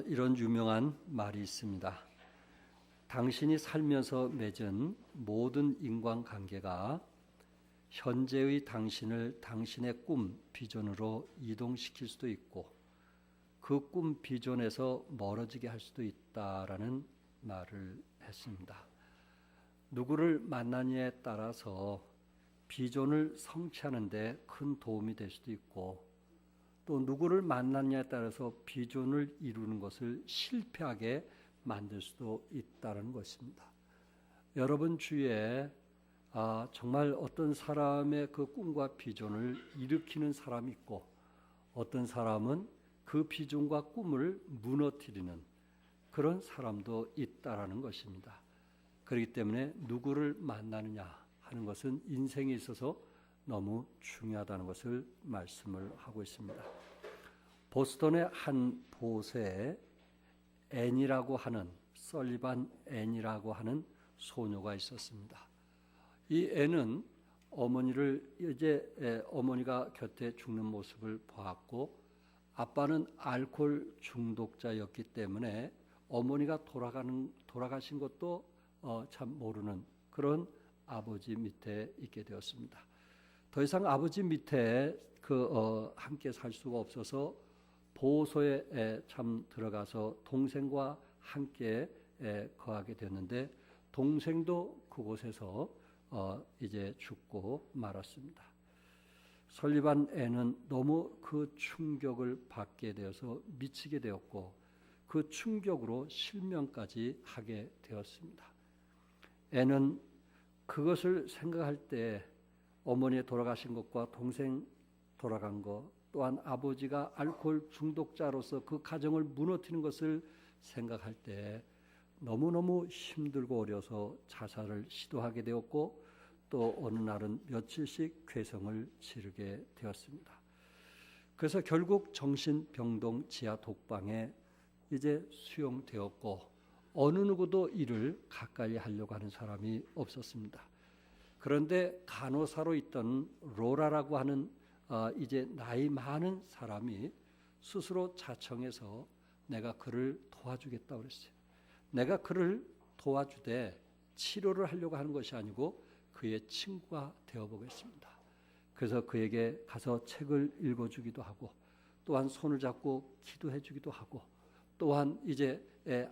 이런 유명한 말이 있습니다. 당신이 살면서 맺은 모든 인간관계가 현재의 당신을 당신의 꿈, 비전으로 이동시킬 수도 있고 그 꿈, 비전에서 멀어지게 할 수도 있다라는 말을 했습니다. 누구를 만나느냐에 따라서 비전을 성취하는 데 큰 도움이 될 수도 있고 또 누구를 만나느냐에 따라서 비전을 이루는 것을 실패하게 만들 수도 있다는 것입니다. 여러분 주위에 정말 어떤 사람의 그 꿈과 비전을 일으키는 사람이 있고 어떤 사람은 그 비전과 꿈을 무너뜨리는 그런 사람도 있다라는 것입니다. 그렇기 때문에 누구를 만나느냐 하는 것은 인생에 있어서 너무 중요하다는 것을 말씀을 하고 있습니다. 보스턴의 한 보세에 앤이라고 하는 설리반 앤이라고 하는 소녀가 있었습니다. 이 앤은 어머니가 곁에 죽는 모습을 보았고 아빠는 알코올 중독자였기 때문에 어머니가 돌아가신 것도 참 모르는 그런 아버지 밑에 있게 되었습니다. 더 이상 아버지 밑에 함께 살 수가 없어서 보호소에 참 들어가서 동생과 함께 거하게 되었는데 동생도 그곳에서 이제 죽고 말았습니다. 설리반 앤은 너무 그 충격을 받게 되어서 미치게 되었고 그 충격으로 실명까지 하게 되었습니다. 앤은 그것을 생각할 때 어머니 돌아가신 것과 동생 돌아간 것 또한 아버지가 알코올 중독자로서 그 가정을 무너뜨리는 것을 생각할 때 너무너무 힘들고 어려서 자살을 시도하게 되었고 또 어느 날은 며칠씩 괴성을 지르게 되었습니다. 그래서 결국 정신병동 지하 독방에 이제 수용되었고 어느 누구도 이를 가까이 하려고 하는 사람이 없었습니다. 그런데 간호사로 있던 로라라고 하는 이제 나이 많은 사람이 스스로 자청해서 내가 그를 도와주겠다고 그랬어요. 내가 그를 도와주되 치료를 하려고 하는 것이 아니고 그의 친구가 되어보겠습니다. 그래서 그에게 가서 책을 읽어주기도 하고 또한 손을 잡고 기도해주기도 하고 또한 이제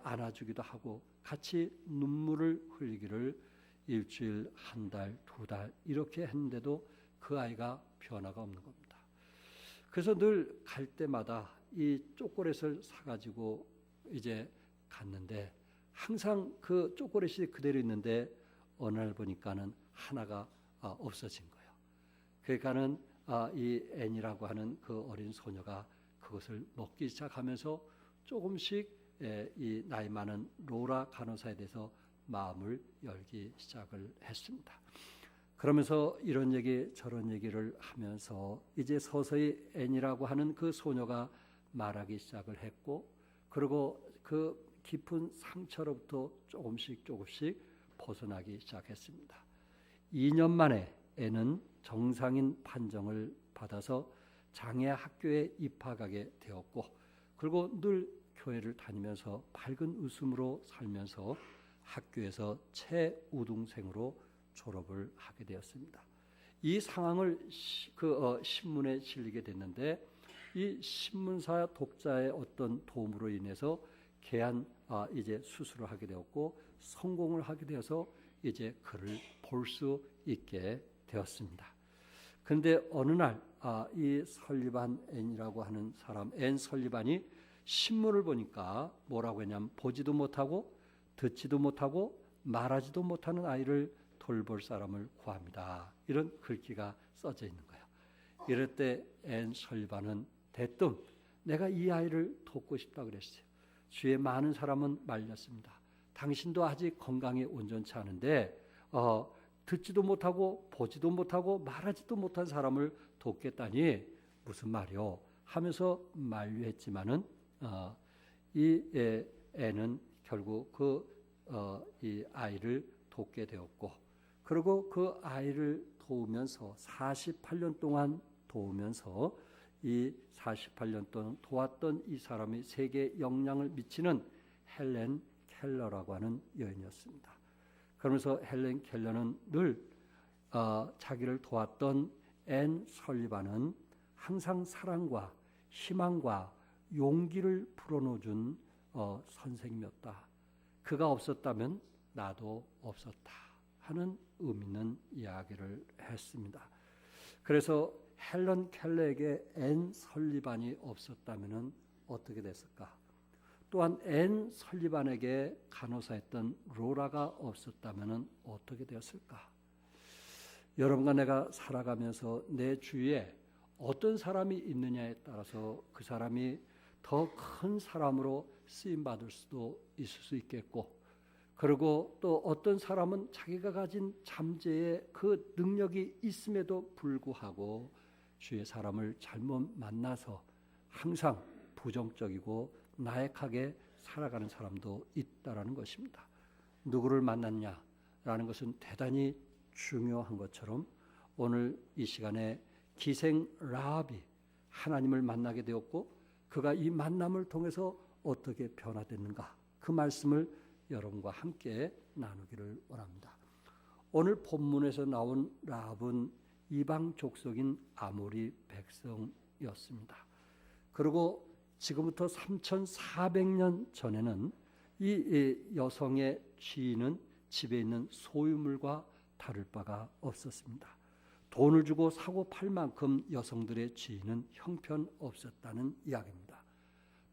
안아주기도 하고 같이 눈물을 흘리기를 일주일, 한 달, 두 달 이렇게 했는데도 그 아이가 변화가 없는 겁니다. 그래서 늘 갈 때마다 이 초콜릿을 사가지고 이제 갔는데 항상 그 초콜릿이 그대로 있는데 어느 날 보니까는 하나가 없어진 거예요. 그러니까는 이 앤이라고 하는 그 어린 소녀가 그것을 먹기 시작하면서 조금씩 이 나이 많은 로라 간호사에 대해서 마음을 열기 시작을 했습니다. 그러면서 이런 얘기 저런 얘기를 하면서 이제 서서히 앤이라고 하는 그 소녀가 말하기 시작을 했고 그리고 그 깊은 상처로부터 조금씩 벗어나기 시작했습니다. 2년 만에 앤은 정상인 판정을 받아서 장애 학교에 입학하게 되었고 그리고 늘 교회를 다니면서 밝은 웃음으로 살면서 학교에서 최우등생으로 졸업을 하게 되었습니다. 이 상황을 신문에 실리게 됐는데 이 신문사 독자의 어떤 도움으로 인해서 이제 수술을 하게 되었고 성공을 하게 되어서 이제 그를 볼 수 있게 되었습니다. 그런데 어느 날 이 설리반 앤이라고 하는 사람 앤 설리반이 신문을 보니까 뭐라고 했냐면 보지도 못하고 듣지도 못하고 말하지도 못하는 아이를 돌볼 사람을 구합니다. 이런 글귀가 써져 있는 거예요. 이럴 때 앤 설리반은 대뜸 내가 이 아이를 돕고 싶다고 그랬어요. 주위에 많은 사람은 말렸습니다. 당신도 아직 건강이 온전치 않은데 듣지도 못하고 보지도 못하고 말하지도 못한 사람을 돕겠다니 무슨 말이요 하면서 만류했지만은 이 애는 결국 이 아이를 돕게 되었고 그리고 그 아이를 도우면서 48년 동안 도우면서 이 48년 동안 도왔던 이 사람이 세계에 영향을 미치는 헬렌 켈러라고 하는 여인이었습니다. 그러면서 헬렌 켈러는 늘 자기를 도왔던 앤 설리반은 항상 사랑과 희망과 용기를 불어넣어준 선생님이었다. 그가 없었다면 나도 없었다 하는 의미 있는 이야기를 했습니다. 그래서 헬런 켈러에게 앤 설리반이 없었다면 어떻게 됐을까? 또한 앤 설리반에게 간호사였던 로라가 없었다면 어떻게 되었을까? 여러분과 내가 살아가면서 내 주위에 어떤 사람이 있느냐에 따라서 그 사람이 더 큰 사람으로 쓰임받을 수도 있을 수 있겠고, 그리고 또 어떤 사람은 자기가 가진 잠재의 그 능력이 있음에도 불구하고 주위의 사람을 잘못 만나서 항상 부정적이고 나약하게 살아가는 사람도 있다라는 것입니다. 누구를 만났냐라는 것은 대단히 중요한 것처럼 오늘 이 시간에 기생 라합이 하나님을 만나게 되었고 그가 이 만남을 통해서 어떻게 변화됐는가, 그 말씀을 여러분과 함께 나누기를 원합니다. 오늘 본문에서 나온 라합은 이방 족속인 아모리 백성이었습니다. 그리고 지금부터 3,400년 전에는 이 여성의 지인은 집에 있는 소유물과 다를 바가 없었습니다. 돈을 주고 사고 팔 만큼 여성들의 지인은 형편없었다는 이야기입니다.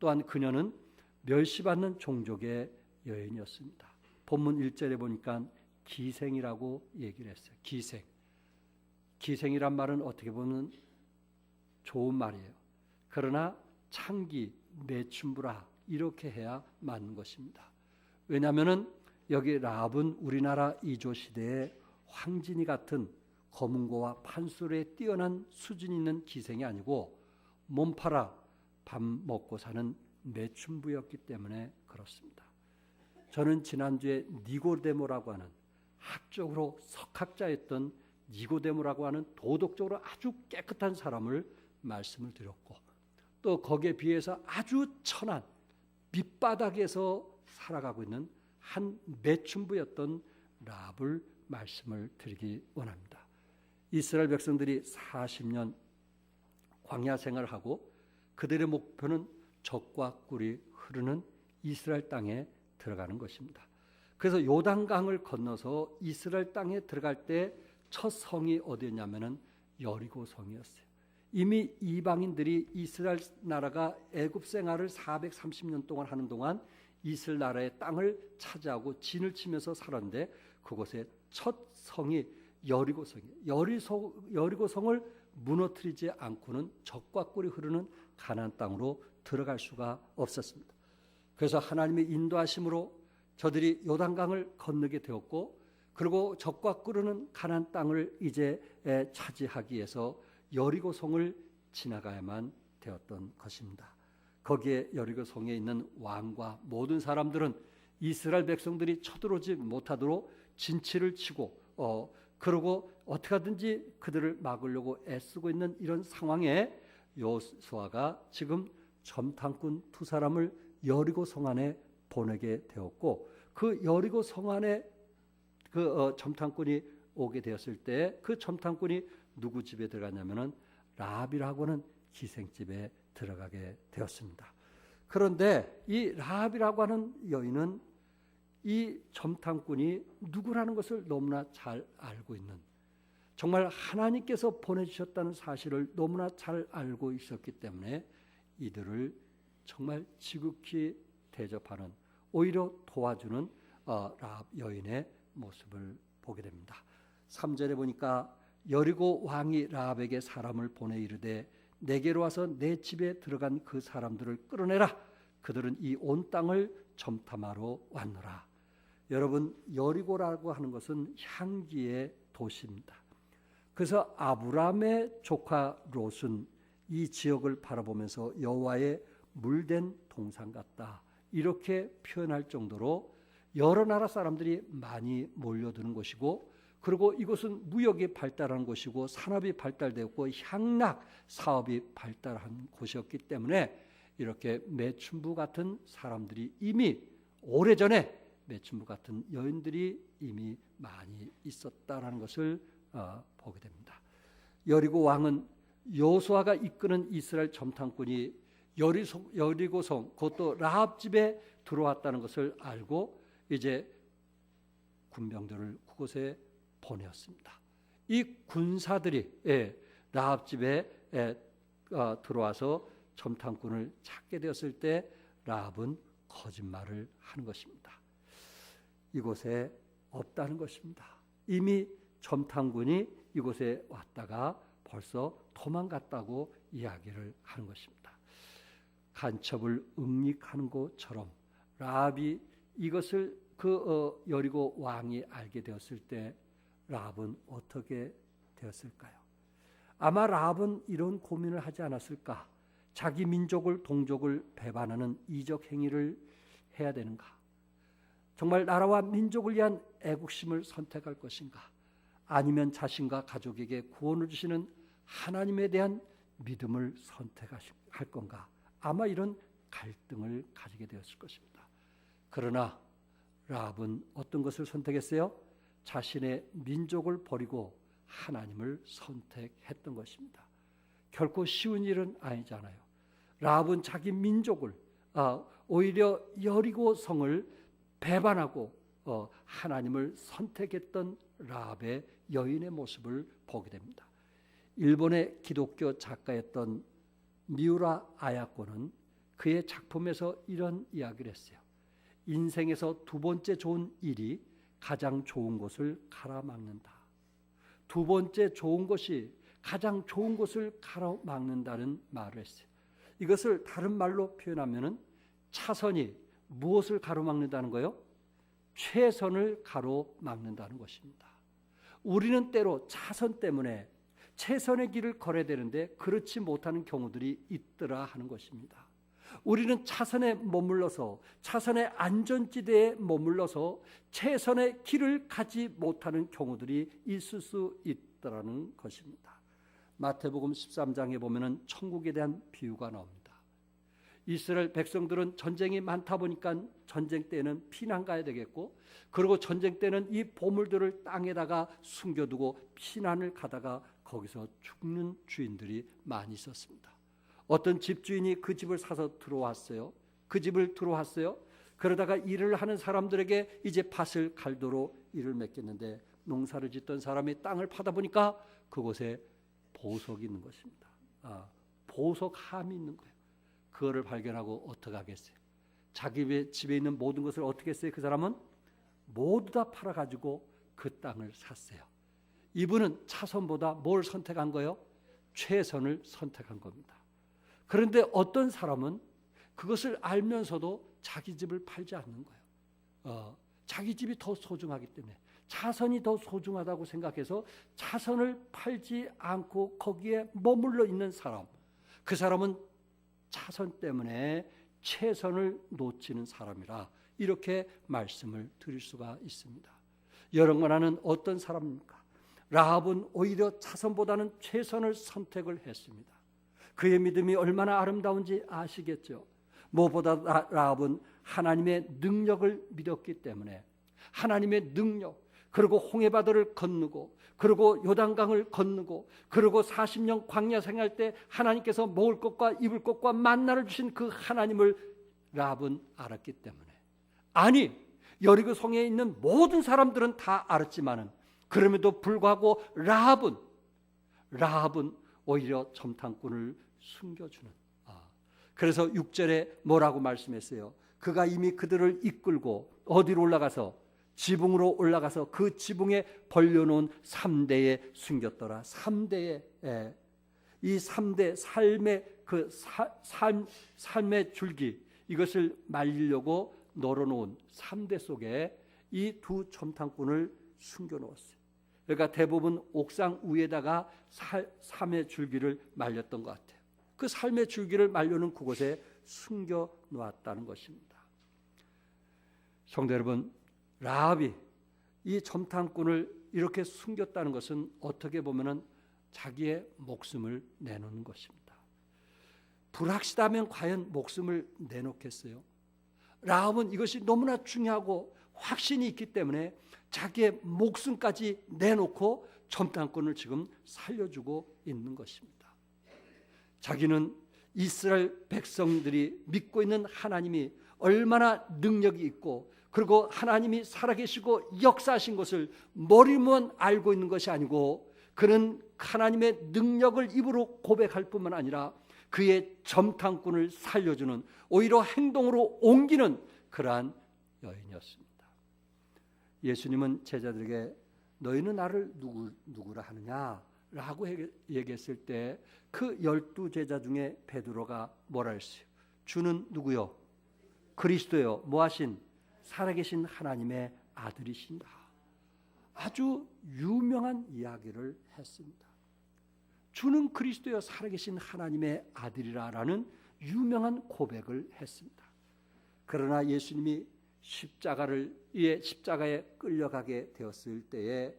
또한 그녀는 멸시받는 종족의 여인이었습니다. 본문 1절에 보니까 기생이라고 얘기를 했어요. 기생이란 말은 어떻게 보면 좋은 말이에요. 그러나 창기, 매춘부라 이렇게 해야 맞는 것입니다. 왜냐하면 여기 라합은 우리나라 이조 시대의 황진이 같은 검은고와 판술에 뛰어난 수준 있는 기생이 아니고 몸팔아 밥 먹고 사는 매춘부였기 때문에 그렇습니다. 저는 지난주에 니고데모라고 하는 학적으로 석학자였던 니고데모라고 하는 도덕적으로 아주 깨끗한 사람을 말씀을 드렸고, 또 거기에 비해서 아주 천한 밑바닥에서 살아가고 있는 한 매춘부였던 라합을 말씀을 드리기 원합니다. 이스라엘 백성들이 40년 광야 생활을 하고 그들의 목표는 젖과 꿀이 흐르는 이스라엘 땅에 들어가는 것입니다. 그래서 요단강을 건너서 이스라엘 땅에 들어갈 때 첫 성이 어디였냐면은 여리고 성이었어요. 이미 이방인들이 이스라엘 나라가 애굽 생활을 430년 동안 하는 동안 이스라엘 나라의 땅을 차지하고 진을 치면서 살았는데 그곳의 첫 성이 여리고 성이에요. 여리고 성을 무너뜨리지 않고는 젖과 꿀이 흐르는 가나안 땅으로 들어갈 수가 없었습니다. 그래서 하나님의 인도하심으로 저들이 요단강을 건너게 되었고, 그리고 젖과 꿀르는 가나안 땅을 이제 차지하기 위해서 여리고 성을 지나가야만 되었던 것입니다. 거기에 여리고 성에 있는 왕과 모든 사람들은 이스라엘 백성들이 쳐들어오지 못하도록 진치를 치고 그러고 어떻게 하든지 그들을 막으려고 애쓰고 있는 이런 상황에 여호수아가 지금 점탕꾼 두 사람을 여리고 성 안에 보내게 되었고, 그 여리고 성 안에 그 점탕꾼이 오게 되었을 때 그 점탕꾼이 누구 집에 들어갔냐면은 라합이라고 하는 기생집에 들어가게 되었습니다. 그런데 이 라합이라고 하는 여인은 이 점탕꾼이 누구라는 것을 너무나 잘 알고 있는, 정말 하나님께서 보내주셨다는 사실을 너무나 잘 알고 있었기 때문에 이들을 정말 지극히 대접하는, 오히려 도와주는 라합 여인의 모습을 보게 됩니다. 3절에 보니까 여리고 왕이 라합에게 사람을 보내 이르되 내게로 와서 내 집에 들어간 그 사람들을 끌어내라. 그들은 이 온 땅을 점탐하러 왔노라. 여러분, 여리고라고 하는 것은 향기의 도시입니다. 그래서 아브라함의 조카 롯은 이 지역을 바라보면서 여호와의 물된 동산 같다, 이렇게 표현할 정도로 여러 나라 사람들이 많이 몰려드는 곳이고, 그리고 이곳은 무역이 발달한 곳이고 산업이 발달되었고 향락 사업이 발달한 곳이었기 때문에 이렇게 매춘부 같은 사람들이 이미 오래전에 매춘부 같은 여인들이 이미 많이 있었다라는 것을 보게 됩니다. 여리고 왕은 여호수아가 이끄는 이스라엘 점탕꾼이 여리고성 그것도 라합 집에 들어왔다는 것을 알고 이제 군병들을 그곳에 보내었습니다. 이 군사들이 라합 집에 들어와서 점탕꾼을 찾게 되었을 때 라합은 거짓말을 하는 것입니다. 이곳에 없다는 것입니다. 이미 점탕군이 이곳에 왔다가 벌써 도망갔다고 이야기를 하는 것입니다. 간첩을 응익하는 것처럼 라합이 이것을 여리고 왕이 알게 되었을 때 라합은 어떻게 되었을까요? 아마 라합은 이런 고민을 하지 않았을까? 자기 민족을 동족을 배반하는 이적 행위를 해야 되는가? 정말 나라와 민족을 위한 애국심을 선택할 것인가? 아니면 자신과 가족에게 구원을 주시는 하나님에 대한 믿음을 선택할 건가? 아마 이런 갈등을 가지게 되었을 것입니다. 그러나 라합은 어떤 것을 선택했어요? 자신의 민족을 버리고 하나님을 선택했던 것입니다. 결코 쉬운 일은 아니잖아요. 라합은 자기 민족을 오히려 여리고 성을 배반하고 하나님을 선택했던 라합의 여인의 모습을 보게 됩니다. 일본의 기독교 작가였던 미우라 아야코는 그의 작품에서 이런 이야기를 했어요. 인생에서 두 번째 좋은 일이 가장 좋은 것을 가로막는다. 두 번째 좋은 것이 가장 좋은 것을 가로막는다는 말을 했어요. 이것을 다른 말로 표현하면은 차선이 무엇을 가로막는다는 거요? 최선을 가로막는다는 것입니다. 우리는 때로 차선 때문에 최선의 길을 걸어야 되는데 그렇지 못하는 경우들이 있더라 하는 것입니다. 우리는 차선에 머물러서 차선의 안전지대에 머물러서 최선의 길을 가지 못하는 경우들이 있을 수 있더라는 것입니다. 마태복음 13장에 보면은 천국에 대한 비유가 나옵니다. 이스라엘 백성들은 전쟁이 많다 보니까 전쟁 때는 피난 가야 되겠고, 그리고 전쟁 때는 이 보물들을 땅에다가 숨겨두고 피난을 가다가 거기서 죽는 주인들이 많이 있었습니다. 어떤 집주인이 그 집을 사서 들어왔어요. 그 집을 들어왔어요. 그러다가 일을 하는 사람들에게 이제 밭을 갈도록 일을 맡겼는데 농사를 짓던 사람이 땅을 파다 보니까 그곳에 보석이 있는 것입니다. 보석함이 있는 거예요. 그거를 발견하고 어떻게 하겠어요? 자기 집에 있는 모든 것을 어떻게 했어요? 그 사람은 모두 다 팔아가지고 그 땅을 샀어요. 이분은 차선보다 뭘 선택한 거예요? 최선을 선택한 겁니다. 그런데 어떤 사람은 그것을 알면서도 자기 집을 팔지 않는 거예요. 자기 집이 더 소중하기 때문에, 차선이 더 소중하다고 생각해서 차선을 팔지 않고 거기에 머물러 있는 사람, 그 사람은 차선 때문에 최선을 놓치는 사람이라 이렇게 말씀을 드릴 수가 있습니다. 여러분은 어떤 사람입니까? 라합은 오히려 차선보다는 최선을 선택을 했습니다. 그의 믿음이 얼마나 아름다운지 아시겠죠? 무엇보다 라합은 하나님의 능력을 믿었기 때문에 하나님의 능력, 그리고 홍해바다를 건너고, 그리고 요단강을 건너고, 그리고 40년 광야 생활 때 하나님께서 먹을 것과 입을 것과 만나를 주신 그 하나님을 라합은 알았기 때문에, 아니 여리고 성에 있는 모든 사람들은 다 알았지만은 그럼에도 불구하고 라합은 오히려 점탕꾼을 숨겨주는. 그래서 6절에 뭐라고 말씀했어요? 그가 이미 그들을 이끌고 어디로 올라가서 지붕으로 올라가서 그 지붕에 벌려놓은 3대에 숨겼더라. 3대에 이 3대 삶의 그 삶의 줄기, 이것을 말리려고 널어놓은 3대 속에 이 두 점탕꾼을 숨겨놓았어요. 그러니까 대부분 옥상 위에다가 삶의 줄기를 말렸던 것 같아요. 그 삶의 줄기를 말려놓은 그곳에 숨겨놓았다는 것입니다. 성도 여러분, 라합이 이 점탕꾼을 이렇게 숨겼다는 것은 어떻게 보면은 자기의 목숨을 내놓는 것입니다. 불확실하면 과연 목숨을 내놓겠어요? 라합은 이것이 너무나 중요하고 확신이 있기 때문에 자기의 목숨까지 내놓고 점탕꾼을 지금 살려주고 있는 것입니다. 자기는 이스라엘 백성들이 믿고 있는 하나님이 얼마나 능력이 있고 그리고 하나님이 살아계시고 역사하신 것을 머리만 알고 있는 것이 아니고 그는 하나님의 능력을 입으로 고백할 뿐만 아니라 그의 점탕꾼을 살려주는 오히려 행동으로 옮기는 그러한 여인이었습니다. 예수님은 제자들에게 너희는 나를 누구라 하느냐 라고 얘기했을 때 그 12 제자 중에 베드로가 뭐라 했어요? 주는 누구요? 그리스도요. 뭐하신? 살아계신 하나님의 아들이신다. 아주 유명한 이야기를 했습니다. 주는 그리스도여 살아계신 하나님의 아들이라라는 유명한 고백을 했습니다. 그러나 예수님이 십자가에 끌려가게 되었을 때에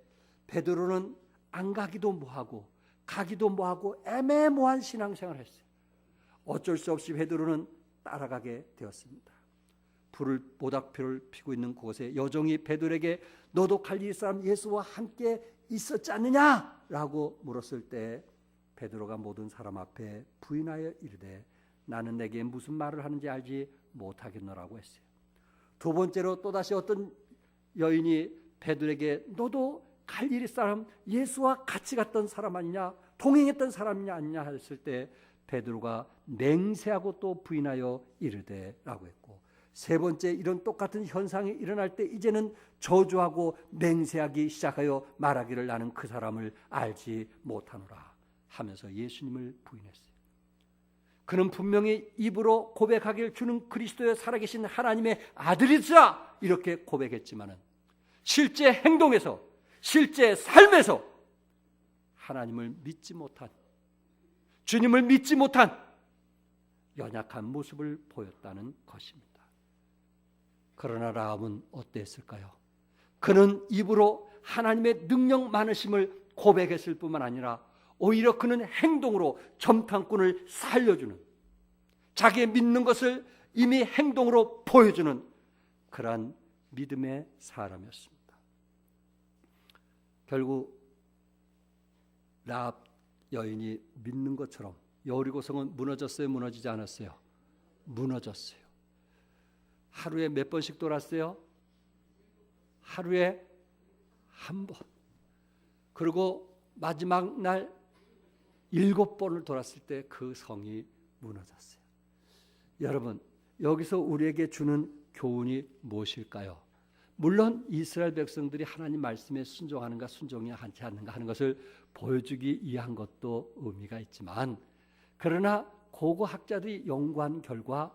베드로는 안 가기도 뭐하고 가기도 뭐하고 애매모호한 신앙생활을 했어요. 어쩔 수 없이 베드로는 따라가게 되었습니다. 모닥불을 피고 있는 곳에 여종이 베드로에게 너도 갈릴리 사람 예수와 함께 있었지 않느냐? 라고 물었을 때 베드로가 모든 사람 앞에 부인하여 이르되 나는 내게 무슨 말을 하는지 알지 못하겠노라고 했어요. 두 번째로 또다시 어떤 여인이 베드로에게 너도 갈릴리 사람 예수와 같이 갔던 사람 아니냐? 동행했던 사람이냐 아니냐 했을 때 베드로가 맹세하고 또 부인하여 이르되 라고 했고 세 번째 이런 똑같은 현상이 일어날 때 이제는 저주하고 맹세하기 시작하여 말하기를 나는 그 사람을 알지 못하노라 하면서 예수님을 부인했어요. 그는 분명히 입으로 고백하길 주는 그리스도의 살아계신 하나님의 아들이시라 이렇게 고백했지만은 실제 행동에서 실제 삶에서 하나님을 믿지 못한 주님을 믿지 못한 연약한 모습을 보였다는 것입니다. 그러나 라합은 어땠을까요? 그는 입으로 하나님의 능력 많으심을 고백했을 뿐만 아니라 오히려 그는 행동으로 점탕꾼을 살려주는 자기의 믿는 것을 이미 행동으로 보여주는 그러한 믿음의 사람이었습니다. 결국 라합 여인이 믿는 것처럼 여리고성은 무너졌어요? 무너지지 않았어요? 무너졌어요. 하루에 몇 번씩 돌았어요? 하루에 한 번. 그리고 마지막 날 7번을 돌았을 때 그 성이 무너졌어요. 여러분, 여기서 우리에게 주는 교훈이 무엇일까요? 물론 이스라엘 백성들이 하나님 말씀에 순종하는가 순종이 하지 않는가 하는 것을 보여주기 위한 것도 의미가 있지만 그러나 고고학자들이 연구한 결과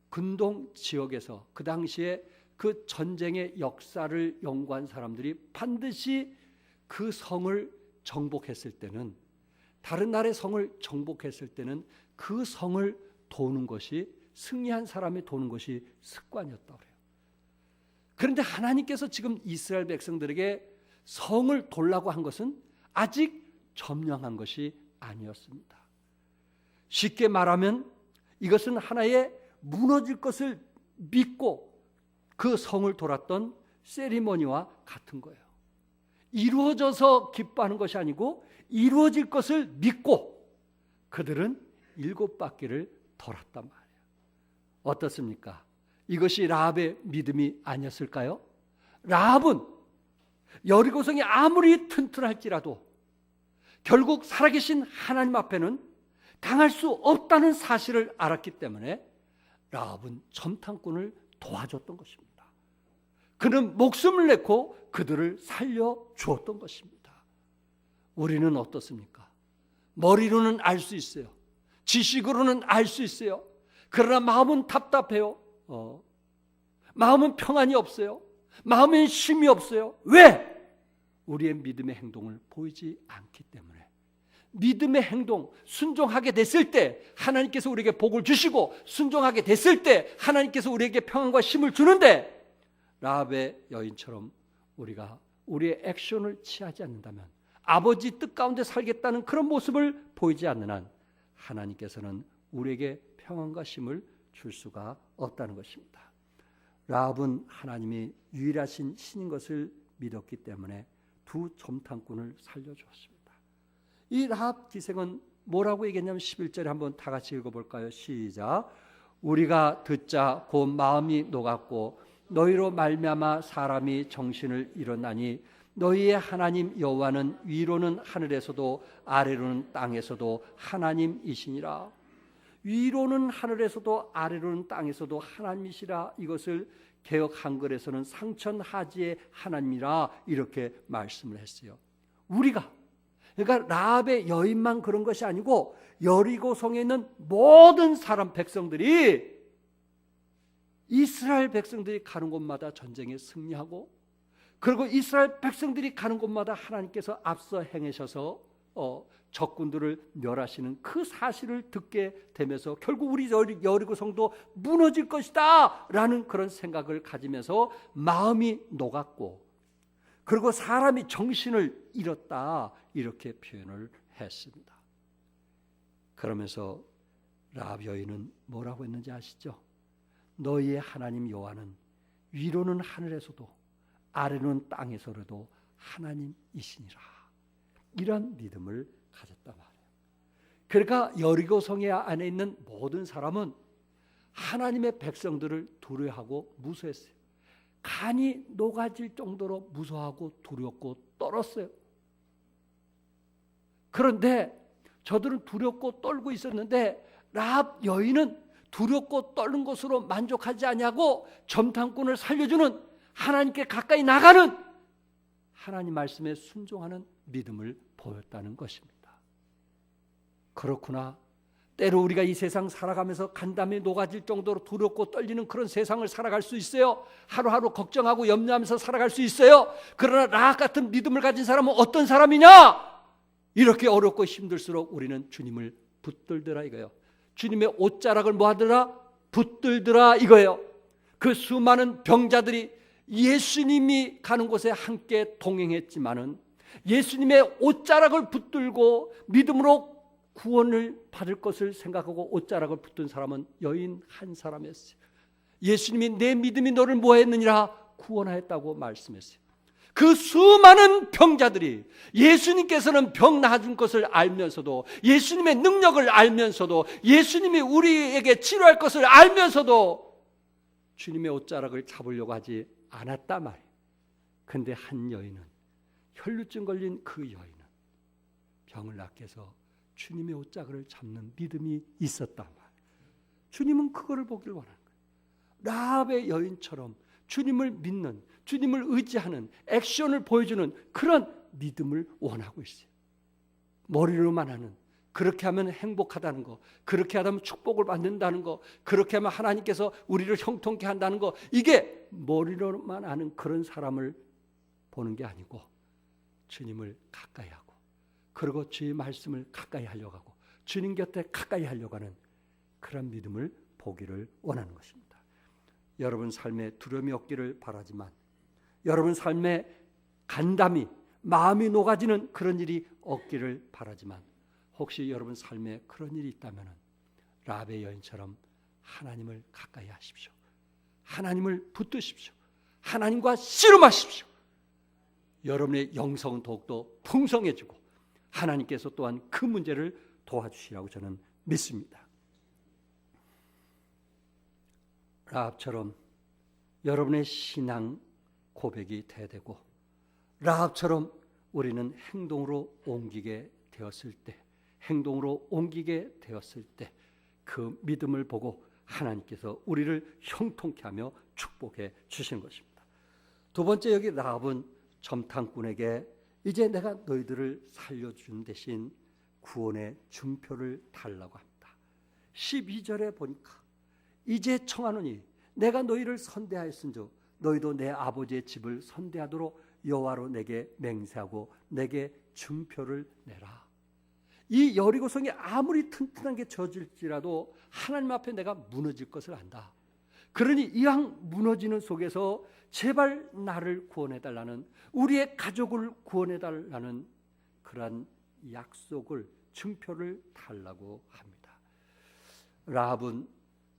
근동 지역에서 그 당시에 그 전쟁의 역사를 연구한 사람들이 반드시 그 성을 정복했을 때는 다른 나라의 성을 정복했을 때는 그 성을 도는 것이 승리한 사람이 도는 것이 습관이었다고 그래요. 그런데 하나님께서 지금 이스라엘 백성들에게 성을 돌라고 한 것은 아직 점령한 것이 아니었습니다. 쉽게 말하면 이것은 하나의 무너질 것을 믿고 그 성을 돌았던 세리머니와 같은 거예요. 이루어져서 기뻐하는 것이 아니고 이루어질 것을 믿고 그들은 7바퀴를 돌았단 말이에요. 어떻습니까? 이것이 라합의 믿음이 아니었을까요? 라합은 여리고성이 아무리 튼튼할지라도 결국 살아계신 하나님 앞에는 당할 수 없다는 사실을 알았기 때문에 라합은 점탕꾼을 도와줬던 것입니다. 그는 목숨을 내고 그들을 살려주었던 것입니다. 우리는 어떻습니까? 머리로는 알 수 있어요. 지식으로는 알 수 있어요. 그러나 마음은 답답해요. 마음은 평안이 없어요. 마음엔 쉼이 없어요. 왜? 우리의 믿음의 행동을 보이지 않기 때문에. 믿음의 행동, 순종하게 됐을 때 하나님께서 우리에게 복을 주시고 순종하게 됐을 때 하나님께서 우리에게 평안과 쉼을 주는데 라합의 여인처럼 우리의 액션을 취하지 않는다면, 아버지 뜻 가운데 살겠다는 그런 모습을 보이지 않는 한 하나님께서는 우리에게 평안과 쉼을 줄 수가 없다는 것입니다. 라합은 하나님이 유일하신 신인 것을 믿었기 때문에 두 점탕꾼을 살려주었습니다. 이 라합 기생은 뭐라고 얘기했냐면 11절에 한번 다 같이 읽어볼까요? 시작. 우리가 듣자 곧 마음이 녹았고 너희로 말미암아 사람이 정신을 잃었나니 너희의 하나님 여호와는 위로는 하늘에서도 아래로는 땅에서도 하나님이시니라. 위로는 하늘에서도 아래로는 땅에서도 하나님이시라. 이것을 개역 한글에서는 상천하지의 하나님이라 이렇게 말씀을 했어요. 우리가, 그러니까 라합의 여인만 그런 것이 아니고 여리고성에 있는 모든 사람 백성들이, 이스라엘 백성들이 가는 곳마다 전쟁에 승리하고, 그리고 이스라엘 백성들이 가는 곳마다 하나님께서 앞서 행하셔서 적군들을 멸하시는 그 사실을 듣게 되면서 결국 우리 여리고성도 무너질 것이다 라는 그런 생각을 가지면서 마음이 녹았고, 그리고 사람이 정신을 잃었다 이렇게 표현을 했습니다. 그러면서 라합 여인은 뭐라고 했는지 아시죠? 너희의 하나님 여호와는 위로는 하늘에서도 아래는 땅에서도 하나님이시니라. 이런 믿음을 가졌단 말이에요. 그러니까 여리고성에 안에 있는 모든 사람은 하나님의 백성들을 두려워하고 무서워했어요. 간이 녹아질 정도로 무서워하고 두렵고 떨었어요. 그런데 저들은 두렵고 떨고 있었는데 라합 여인은 두렵고 떨는 것으로 만족하지 아니하고 점탕꾼을 살려주는, 하나님께 가까이 나가는, 하나님 말씀에 순종하는 믿음을 보였다는 것입니다. 그렇구나. 때로 우리가 이 세상 살아가면서 간담이 녹아질 정도로 두렵고 떨리는 그런 세상을 살아갈 수 있어요. 하루하루 걱정하고 염려하면서 살아갈 수 있어요. 그러나 라합 같은 믿음을 가진 사람은 어떤 사람이냐? 이렇게 어렵고 힘들수록 우리는 주님을 붙들더라 이거예요. 주님의 옷자락을 뭐하더라? 붙들더라 이거예요. 그 수많은 병자들이 예수님이 가는 곳에 함께 동행했지만은 예수님의 옷자락을 붙들고 믿음으로 구원을 받을 것을 생각하고 옷자락을 붙든 사람은 여인 한 사람이었어요. 예수님이 내 믿음이 너를 뭐했느니라? 구원하였다고 말씀했어요. 그 수많은 병자들이 예수님께서는 병 나아준 것을 알면서도, 예수님의 능력을 알면서도, 예수님이 우리에게 치료할 것을 알면서도 주님의 옷자락을 잡으려고 하지 않았단 말이에요. 그런데 한 여인은, 혈루증 걸린 그 여인은 병을 낫게 해서 주님의 옷자락을 잡는 믿음이 있었단 말이에요. 주님은 그거를 보길 원하는 거예요. 라합의 여인처럼 주님을 믿는, 주님을 의지하는 액션을 보여주는 그런 믿음을 원하고 있어요. 머리로만 하는, 그렇게 하면 행복하다는 거, 그렇게 하면 축복을 받는다는 거, 그렇게 하면 하나님께서 우리를 형통케 한다는 거, 이게 머리로만 하는 그런 사람을 보는 게 아니고 주님을 가까이 하고, 그리고 주의 말씀을 가까이 하려고 하고, 주님 곁에 가까이 하려고 하는 그런 믿음을 보기를 원하는 것입니다. 여러분 삶에 두려움이 없기를 바라지만, 여러분 삶에 간담이, 마음이 녹아지는 그런 일이 없기를 바라지만, 혹시 여러분 삶에 그런 일이 있다면 라합의 여인처럼 하나님을 가까이 하십시오. 하나님을 붙드십시오. 하나님과 씨름하십시오. 여러분의 영성은 더욱더 풍성해지고 하나님께서 또한 그 문제를 도와주시라고 저는 믿습니다. 라합처럼 여러분의 신앙 고백이 돼야 되고, 라합처럼 우리는 행동으로 옮기게 되었을 때, 행동으로 옮기게 되었을 때 그 믿음을 보고 하나님께서 우리를 형통케 하며 축복해 주시는 것입니다. 두 번째, 여기 라합은 점탕꾼에게 이제 내가 너희들을 살려준 대신 구원의 증표를 달라고 합니다. 12절에 보니까 이제 청하노니 내가 너희를 선대하였은즉 너희도 내 아버지의 집을 선대하도록 여호와로 내게 맹세하고 내게 증표를 내라. 이 여리고성이 아무리 튼튼한 게 져질지라도 하나님 앞에 내가 무너질 것을 안다. 그러니 이왕 무너지는 속에서 제발 나를 구원해달라는, 우리의 가족을 구원해달라는 그러한 약속을, 증표를 달라고 합니다. 라합은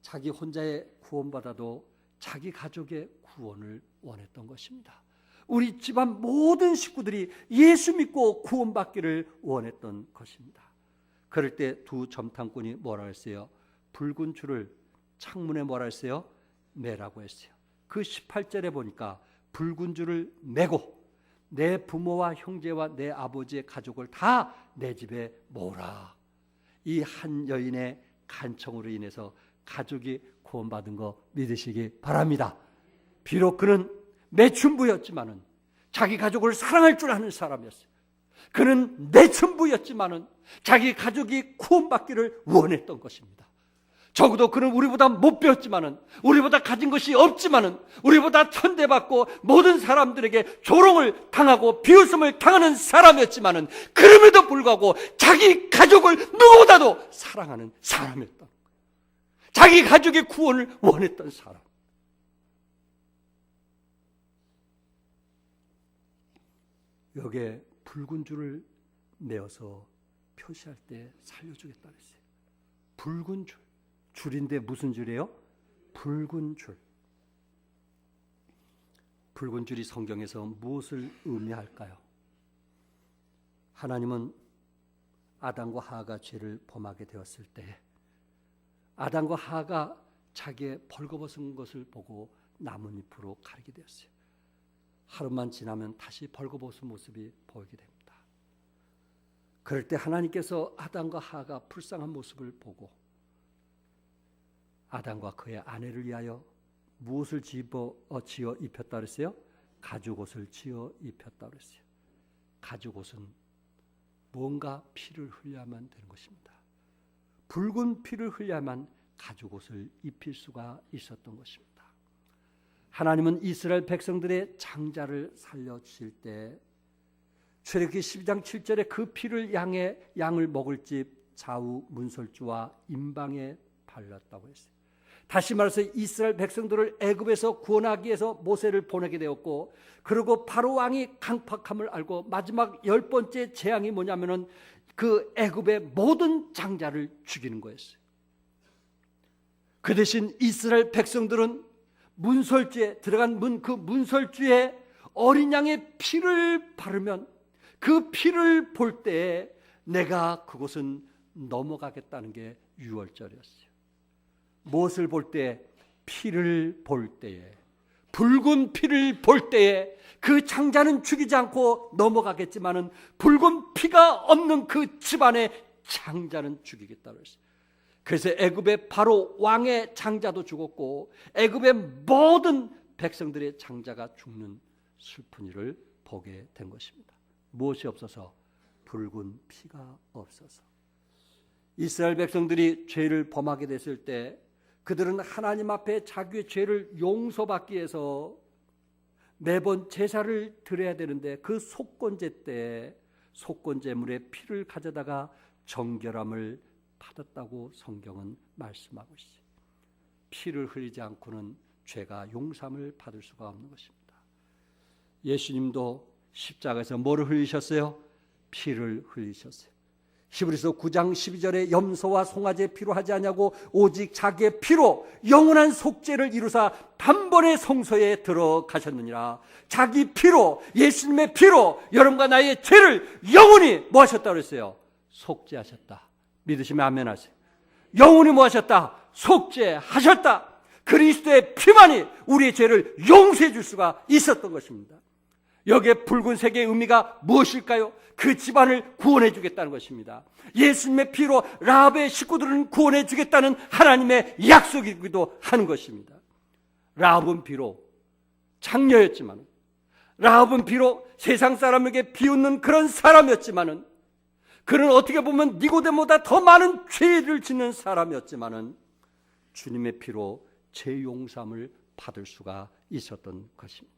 자기 혼자의 구원받아도 자기 가족의 구원을 원했던 것입니다. 우리 집안 모든 식구들이 예수 믿고 구원받기를 원했던 것입니다. 그럴 때 두 점탕꾼이 뭐라 했어요? 붉은 줄을 창문에 뭐라 했어요? 매라고 했어요. 그 18절에 보니까 붉은 줄을 매고 내 부모와 형제와 내 아버지의 가족을 다 내 집에 모으라. 이 한 여인의 간청으로 인해서 가족이 구원받은 거 믿으시기 바랍니다. 비록 그는 매춘부였지만은 자기 가족을 사랑할 줄 아는 사람이었어요. 그는 매춘부였지만은 자기 가족이 구원받기를 원했던 것입니다. 적어도 그는 우리보다 못 배웠지만은, 우리보다 가진 것이 없지만은, 우리보다 천대받고 모든 사람들에게 조롱을 당하고 비웃음을 당하는 사람이었지만은, 그럼에도 불구하고 자기 가족을 누구보다도 사랑하는 사람이었던 거예요. 자기 가족의 구원을 원했던 사람. 여기에 붉은 줄을 내어서 표시할 때 살려주겠다 그랬어요. 붉은 줄. 줄인데 무슨 줄이에요? 붉은 줄. 붉은 줄이 성경에서 무엇을 의미할까요? 하나님은 아담과 하와가 죄를 범하게 되었을 때 아담과 하와가 자기의 벌거벗은 것을 보고 나뭇잎으로 가리게 되었어요. 하루만 지나면 다시 벌거벗은 모습이 보이게 됩니다. 그럴 때 하나님께서 아담과 하와가 불쌍한 모습을 보고 아담과 그의 아내를 위하여 무엇을 지어 입혔다 그랬어요? 가죽옷을 지어 입혔다 그랬어요. 가죽옷은 뭔가 피를 흘려야만 되는 것입니다. 붉은 피를 흘려야만 가죽옷을 입힐 수가 있었던 것입니다. 하나님은 이스라엘 백성들의 장자를 살려주실 때 출애굽기 12장 7절에 그 피를 양을 먹을 집 좌우 문설주와 임방에 발랐다고 했어요. 다시 말해서 이스라엘 백성들을 애굽에서 구원하기 위해서 모세를 보내게 되었고, 그리고 바로 왕이 강팍함을 알고 마지막 10번째 재앙이 뭐냐면은 그 애굽의 모든 장자를 죽이는 거였어요. 그 대신 이스라엘 백성들은 문설주에 들어간 그 문설주에 어린 양의 피를 바르면 그 피를 볼 때에 내가 그곳은 넘어가겠다는 게 유월절이었어요. 무엇을 볼 때? 피를 볼 때에, 붉은 피를 볼 때에 그 장자는 죽이지 않고 넘어가겠지만은 붉은 피가 없는 그 집안의 장자는 죽이겠다고 했어요. 그래서 애굽의 바로 왕의 장자도 죽었고 애굽의 모든 백성들의 장자가 죽는 슬픈 일을 보게 된 것입니다. 무엇이 없어서? 붉은 피가 없어서. 이스라엘 백성들이 죄를 범하게 됐을 때 그들은 하나님 앞에 자기의 죄를 용서받기 위해서 매번 제사를 드려야 되는데 그 속건제 때 속건제물의 피를 가져다가 정결함을 받았다고 성경은 말씀하고 있어요. 피를 흘리지 않고는 죄가 용서함을 받을 수가 없는 것입니다. 예수님도 십자가에서 뭐를 흘리셨어요? 피를 흘리셨어요. 히브리서 9장 12절에 염소와 송아지의 피로 하지 아니하고 오직 자기의 피로 영원한 속죄를 이루사 단번에 성소에 들어가셨느니라. 자기 피로, 예수님의 피로 여러분과 나의 죄를 영원히 뭐 하셨다고 그랬어요? 속죄하셨다. 믿으시면 아멘 하세요. 영원히 뭐 하셨다? 속죄하셨다. 그리스도의 피만이 우리의 죄를 용서해 줄 수가 있었던 것입니다. 여기에 붉은색의 의미가 무엇일까요? 그 집안을 구원해 주겠다는 것입니다. 예수님의 피로 라합의 식구들은 구원해 주겠다는 하나님의 약속이기도 하는 것입니다. 라합은 비록 장녀였지만, 라합은 비록 세상 사람에게 비웃는 그런 사람이었지만, 그는 어떻게 보면 니고데모보다 더 많은 죄를 짓는 사람이었지만 주님의 피로 죄 용서함을 받을 수가 있었던 것입니다.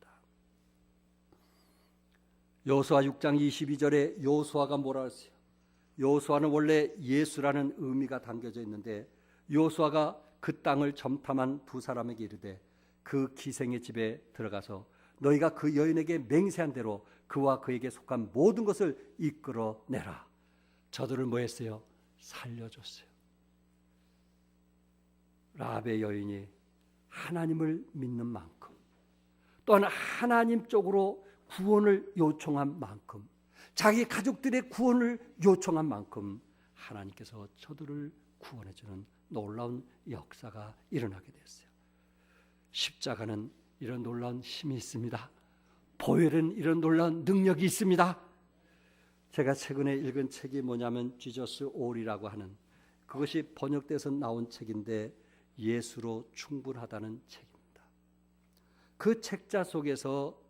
여호수아 6장 22절에 여호수아가 뭐라 했어요? 여호수아는 원래 예수라는 의미가 담겨져 있는데 여호수아가 그 땅을 점탐한 두 사람에게 이르되 그 기생의 집에 들어가서 너희가 그 여인에게 맹세한 대로 그와 그에게 속한 모든 것을 이끌어내라. 저들을 뭐 했어요? 살려줬어요. 라합의 여인이 하나님을 믿는 만큼, 또한 하나님 쪽으로 구원을 요청한 만큼, 자기 가족들의 구원을 요청한 만큼 하나님께서 저들을 구원해주는 놀라운 역사가 일어나게 됐어요. 십자가는 이런 놀라운 힘이 있습니다. 보혈은 이런 놀라운 능력이 있습니다. 제가 최근에 읽은 책이 뭐냐면 지저스 올이라고 하는, 그것이 번역돼서 나온 책인데 예수로 충분하다는 책입니다. 그 책자 속에서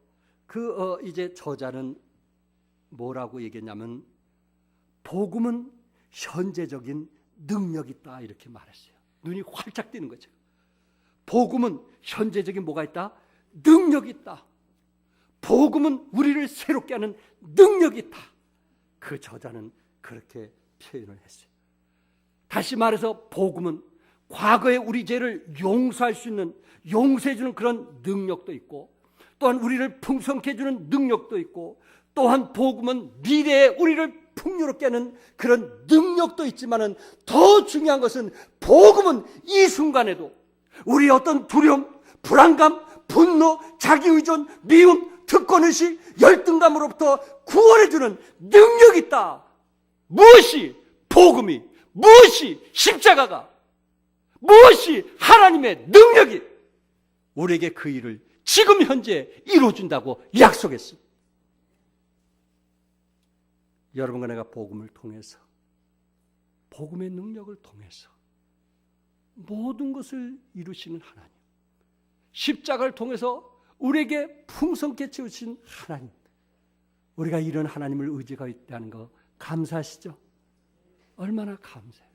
이제 저자는 뭐라고 얘기했냐면 복음은 현재적인 능력이 있다 이렇게 말했어요. 눈이 활짝 뜨는 거죠. 복음은 현재적인 뭐가 있다? 능력이 있다. 복음은 우리를 새롭게 하는 능력이 있다. 그 저자는 그렇게 표현을 했어요. 다시 말해서 복음은 과거의 우리 죄를 용서할 수 있는, 용서해 주는 그런 능력도 있고, 또한 우리를 풍성케 해주는 능력도 있고, 또한 복음은 미래에 우리를 풍요롭게 하는 그런 능력도 있지만은 더 중요한 것은 복음은 이 순간에도 우리의 어떤 두려움, 불안감, 분노, 자기의존, 미움, 특권의식, 열등감으로부터 구원해주는 능력이 있다. 무엇이? 복음이, 무엇이? 십자가가, 무엇이? 하나님의 능력이 우리에게 그 일을 지금 현재 이루어준다고 약속했습니다. 여러분과 내가 복음을 통해서, 복음의 능력을 통해서 모든 것을 이루시는 하나님, 십자가를 통해서 우리에게 풍성케 채우신 하나님, 우리가 이런 하나님을 의지가 있다는 거 감사하시죠? 얼마나 감사해요.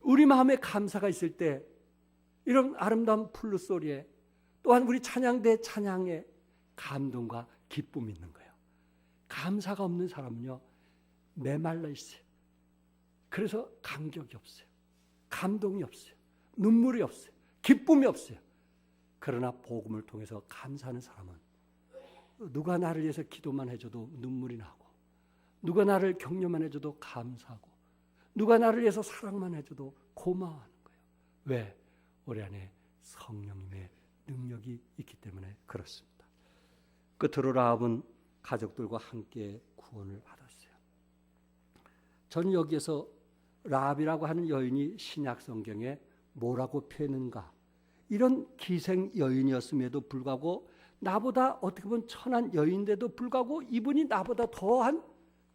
우리 마음에 감사가 있을 때 이런 아름다운 플룻소리에, 또한 우리 찬양대 찬양에 감동과 기쁨이 있는 거예요. 감사가 없는 사람은요 메말라 있어요. 그래서 감격이 없어요. 감동이 없어요. 눈물이 없어요. 기쁨이 없어요. 그러나 복음을 통해서 감사하는 사람은 누가 나를 위해서 기도만 해줘도 눈물이 나고, 누가 나를 격려만 해줘도 감사하고, 누가 나를 위해서 사랑만 해줘도 고마워하는 거예요. 왜? 우리 안에 성령님의 능력이 있기 때문에 그렇습니다. 끝으로 라합은 가족들과 함께 구원을 받았어요. 저는 여기에서 라합이라고 하는 여인이 신약 성경에 뭐라고 표현했는가, 이런 기생 여인이었음에도 불구하고, 나보다 어떻게 보면 천한 여인인데도 불구하고 이분이 나보다 더한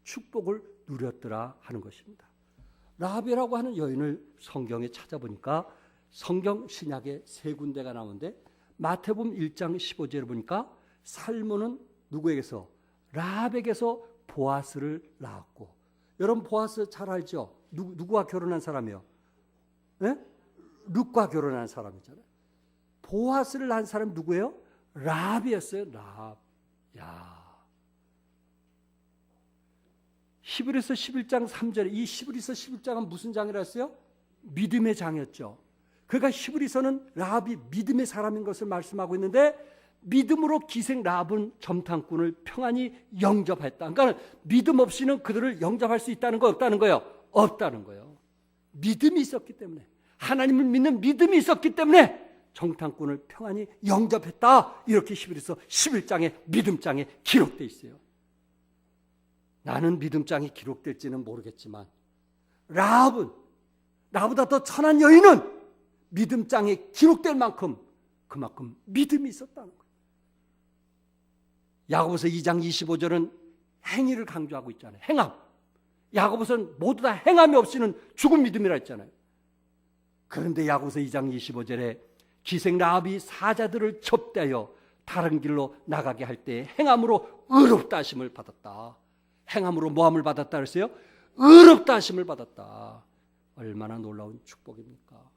축복을 누렸더라 하는 것입니다. 라합이라고 하는 여인을 성경에 찾아보니까 성경 신약에 세 군데가 나오는데, 마태복음 1장 15절에 보니까 살모는 누구에게서? 라합에게서 보아스를 낳았고, 여러분 보아스 잘 알죠? 누구와 결혼한 사람이요? 네? 룻과 결혼한 사람이잖아요. 보아스를 낳은 사람이 누구예요? 라합이었어요. 라합. 야. 히브리서 11장 3절에, 이 히브리서 11장은 무슨 장이라 했어요? 믿음의 장이었죠. 그러니까 히브리서는 라합이 믿음의 사람인 것을 말씀하고 있는데, 믿음으로 기생 라합은 점탕꾼을 평안히 영접했다. 그러니까 믿음 없이는 그들을 영접할 수 있다는 거 없다는 거예요? 없다는 거예요. 믿음이 있었기 때문에, 하나님을 믿는 믿음이 있었기 때문에 정탐꾼을 평안히 영접했다. 이렇게 히브리서 11장의 믿음장에 기록되어 있어요. 나는 믿음장이 기록될지는 모르겠지만 라합은, 나보다 더 천한 여인은 믿음장에 기록될 만큼 그만큼 믿음이 있었다는 거예요. 야고보서 2장 25절은 행위를 강조하고 있잖아요. 행함. 야고보서는 모두 다 행함이 없이는 죽은 믿음이라 했잖아요. 그런데 야고보서 2장 25절에 기생 라합이 사자들을 접대하여 다른 길로 나가게 할 때 행함으로 의롭다 하심을 받았다. 행함으로 뭐함을 받았다 그랬어요? 의롭다 하심을 받았다. 얼마나 놀라운 축복입니까?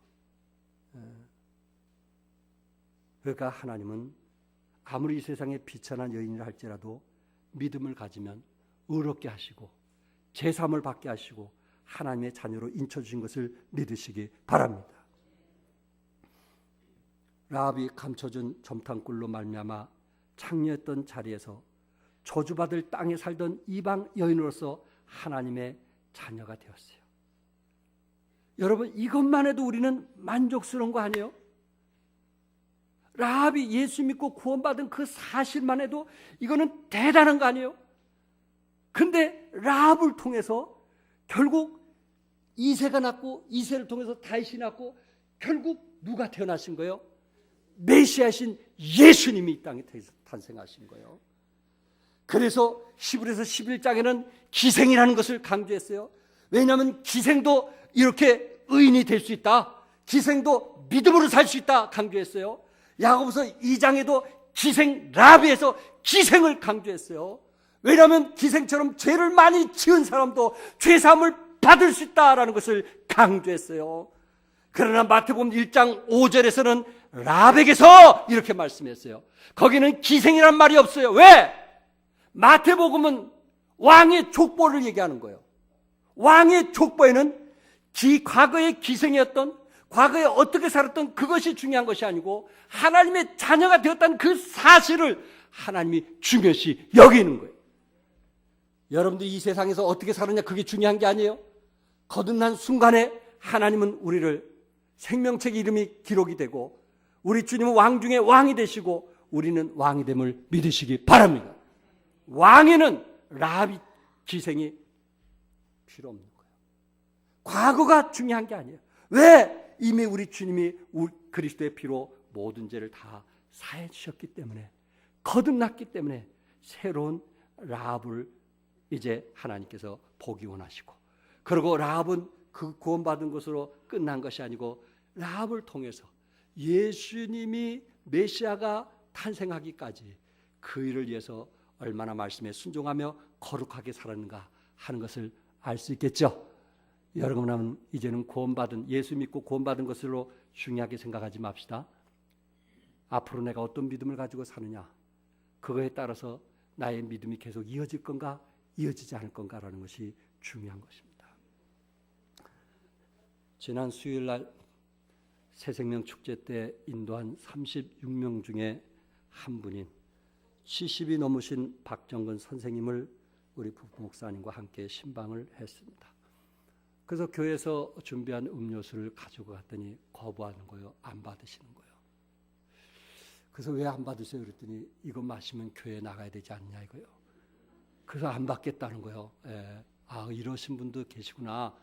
그러니까 하나님은 아무리 이 세상에 비천한 여인이라 할지라도 믿음을 가지면 의롭게 하시고 제사함을 받게 하시고 하나님의 자녀로 인쳐주신 것을 믿으시기 바랍니다. 라합이 감춰준 점탕굴로 말미암아 창녀했던 자리에서 저주받을 땅에 살던 이방 여인으로서 하나님의 자녀가 되었어요. 여러분, 이것만 해도 우리는 만족스러운 거 아니에요? 라합이 예수 믿고 구원받은 그 사실만 해도 이거는 대단한 거 아니에요? 근데 라합을 통해서 결국 이새가 났고, 이새를 통해서 다윗이 났고, 결국 누가 태어나신 거예요? 메시아신 예수님이 이 땅에 탄생하신 거예요. 그래서 히브리서 11장에는 기생이라는 것을 강조했어요. 왜냐하면 기생도 이렇게 의인이 될 수 있다, 기생도 믿음으로 살 수 있다 강조했어요. 야고보서 2장에도 기생 라합에서 기생을 강조했어요. 왜냐하면 기생처럼 죄를 많이 지은 사람도 죄사함을 받을 수 있다라는 것을 강조했어요. 그러나 마태복음 1장 5절에서는 라합에게서 이렇게 말씀했어요. 거기는 기생이란 말이 없어요. 왜? 마태복음은 왕의 족보를 얘기하는 거예요. 왕의 족보에는 과거의 기생이었던, 과거에 어떻게 살았던 그것이 중요한 것이 아니고 하나님의 자녀가 되었다는 그 사실을 하나님이 중요시 여기는 거예요. 여러분들 이 세상에서 어떻게 살았냐, 그게 중요한 게 아니에요. 거듭난 순간에 하나님은 우리를 생명책 이름이 기록이 되고 우리 주님은 왕 중에 왕이 되시고 우리는 왕이 됨을 믿으시기 바랍니다. 왕에는 라합이 기생이 필요 없는 거예요. 과거가 중요한 게 아니에요. 왜? 이미 우리 주님이 그리스도의 피로 모든 죄를 다 사해 주셨기 때문에, 거듭났기 때문에 새로운 라합을 이제 하나님께서 보기 원하시고, 그리고 라합은 그 구원받은 것으로 끝난 것이 아니고 라합을 통해서 예수님이 메시아가 탄생하기까지 그 일을 위해서 얼마나 말씀에 순종하며 거룩하게 살았는가 하는 것을 알 수 있겠죠. 여러분은 이제는 구원받은, 예수 믿고 구원받은 것으로 중요하게 생각하지 맙시다. 앞으로 내가 어떤 믿음을 가지고 사느냐, 그거에 따라서 나의 믿음이 계속 이어질 건가 이어지지 않을 건가라는 것이 중요한 것입니다. 지난 수요일날 새생명 축제 때 인도한 36명 중에 한 분인 70이 넘으신 박정근 선생님을 우리 부부 목사님과 함께 신방을 했습니다. 그래서 교회에서 준비한 음료수를 가지고 갔더니 거부하는 거예요. 안 받으시는 거예요. 그래서 왜 안 받으세요? 그랬더니 이거 마시면 교회 나가야 되지 않냐 이거요. 그래서 안 받겠다는 거예요. 예. 아, 이러신 분도 계시구나.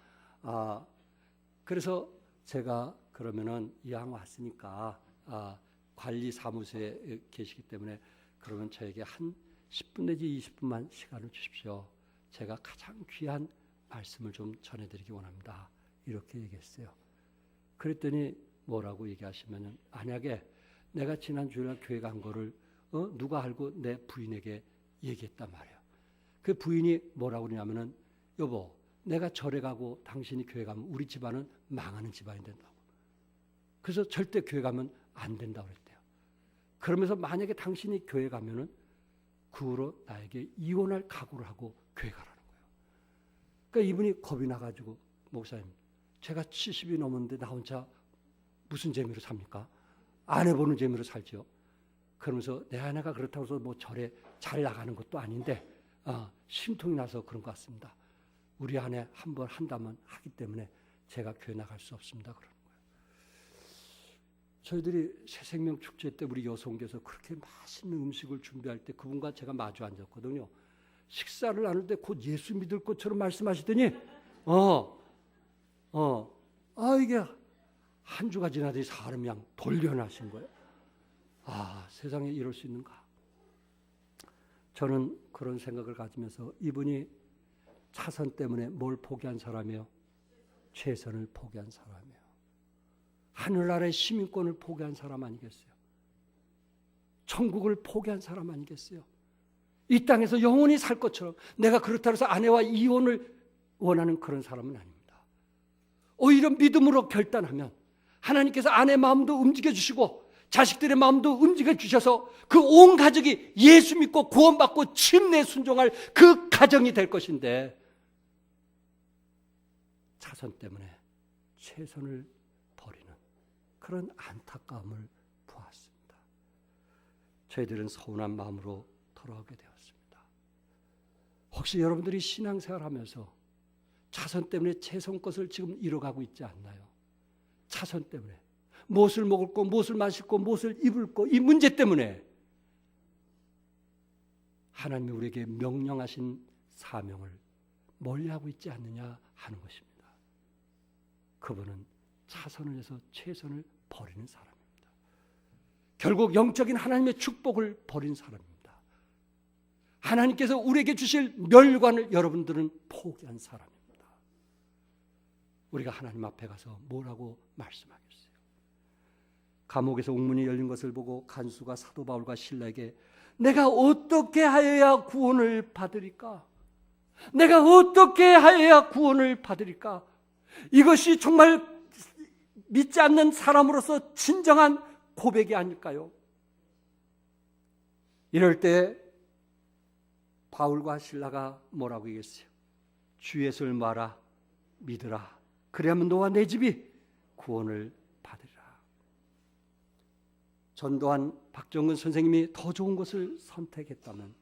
아, 그래서 제가 그러면은 이왕 왔으니까 관리사무소에 계시기 때문에 그러면 저에게 한 10분 내지 20분만 시간을 주십시오. 제가 가장 귀한 말씀을 좀 전해드리기 원합니다. 이렇게 얘기했어요. 그랬더니 뭐라고 얘기하시면은, 만약에 내가 지난 주일날 교회 간 거를 누가 알고 내 부인에게 얘기했단 말이에요. 그 부인이 뭐라고 그러냐면은, 여보, 내가 절에 가고 당신이 교회 가면 우리 집안은 망하는 집안이 된다고. 그래서 절대 교회 가면 안 된다고 그랬대요. 그러면서 만약에 당신이 교회 가면은 그 후로 나에게 이혼할 각오를 하고 교회 가라는 거예요. 그러니까 이분이 겁이 나가지고, 목사님, 제가 70이 넘었는데 나 혼자 무슨 재미로 삽니까? 아내 보는 재미로 살죠. 그러면서 내 아내가 그렇다고 해서 뭐 절에 잘 나가는 것도 아닌데 심통이 나서 그런 것 같습니다. 우리 아내 한 번 한다면 하기 때문에 제가 교회 나갈 수 없습니다. 그러는 거예요. 저희들이 새생명 축제 때 우리 여성께서 그렇게 맛있는 음식을 준비할 때 그분과 제가 마주 앉았거든요. 식사를 나눌 때 곧 예수 믿을 것처럼 말씀하시더니 이게 한 주가 지나더니 사람이 그냥 돌변하신 거예요. 아, 세상에 이럴 수 있는가? 저는 그런 생각을 가지면서, 이분이 차선 때문에 뭘 포기한 사람이에요? 최선을 포기한 사람이에요. 하늘나라의 시민권을 포기한 사람 아니겠어요? 천국을 포기한 사람 아니겠어요? 이 땅에서 영원히 살 것처럼, 내가 그렇다고 해서 아내와 이혼을 원하는 그런 사람은 아닙니다. 오히려 믿음으로 결단하면 하나님께서 아내 마음도 움직여 주시고 자식들의 마음도 움직여 주셔서 그 온 가족이 예수 믿고 구원받고 침례 순종할 그 가정이 될 것인데, 차선 때문에 최선을 버리는 그런 안타까움을 보았습니다. 저희들은 서운한 마음으로 돌아오게 되었습니다. 혹시 여러분들이 신앙생활하면서 자손 때문에 채선 것을 지금 잃어가고 있지 않나요? 자손 때문에 무엇을 먹을 거, 무엇을 마실 거, 무엇을 입을 거, 이 문제 때문에 하나님이 우리에게 명령하신 사명을 멀리하고 있지 않느냐 하는 것입니다. 그분은 자손을 위해서 최선을 버리는 사람입니다. 결국 영적인 하나님의 축복을 버린 사람입니다. 하나님께서 우리에게 주실 멸관을 여러분들은 포기한 사람입니다. 우리가 하나님 앞에 가서 뭐라고 말씀하겠어요? 감옥에서 옥문이 열린 것을 보고 간수가 사도 바울과 실라에게 내가 어떻게 하여야 구원을 받으리까? 내가 어떻게 하여야 구원을 받으리까? 이것이 정말 믿지 않는 사람으로서 진정한 고백이 아닐까요? 이럴 때 바울과 실라가 뭐라고 얘기했어요? 주 예수를 말아 믿으라. 그래야만 너와 내 집이 구원을 받으리라. 전도한 박정근 선생님이 더 좋은 것을 선택했다면,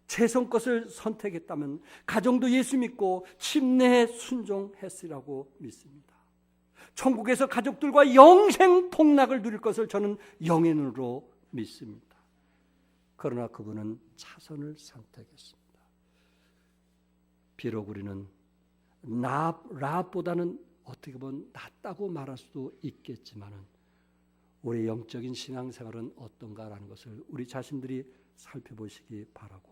최선 것을 선택했다면 가정도 예수 믿고 침례에 순종했으리라고 믿습니다. 천국에서 가족들과 영생 통락을 누릴 것을 저는 영의 눈으로 믿습니다. 그러나 그분은 차선을 선택했습니다. 비록 우리는 라합보다는 어떻게 보면 낫다고 말할 수도 있겠지만 우리의 영적인 신앙생활은 어떤가라는 것을 우리 자신들이 살펴보시기 바라고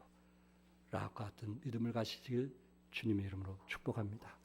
라합과 같은 믿음을 가지시길 주님의 이름으로 축복합니다.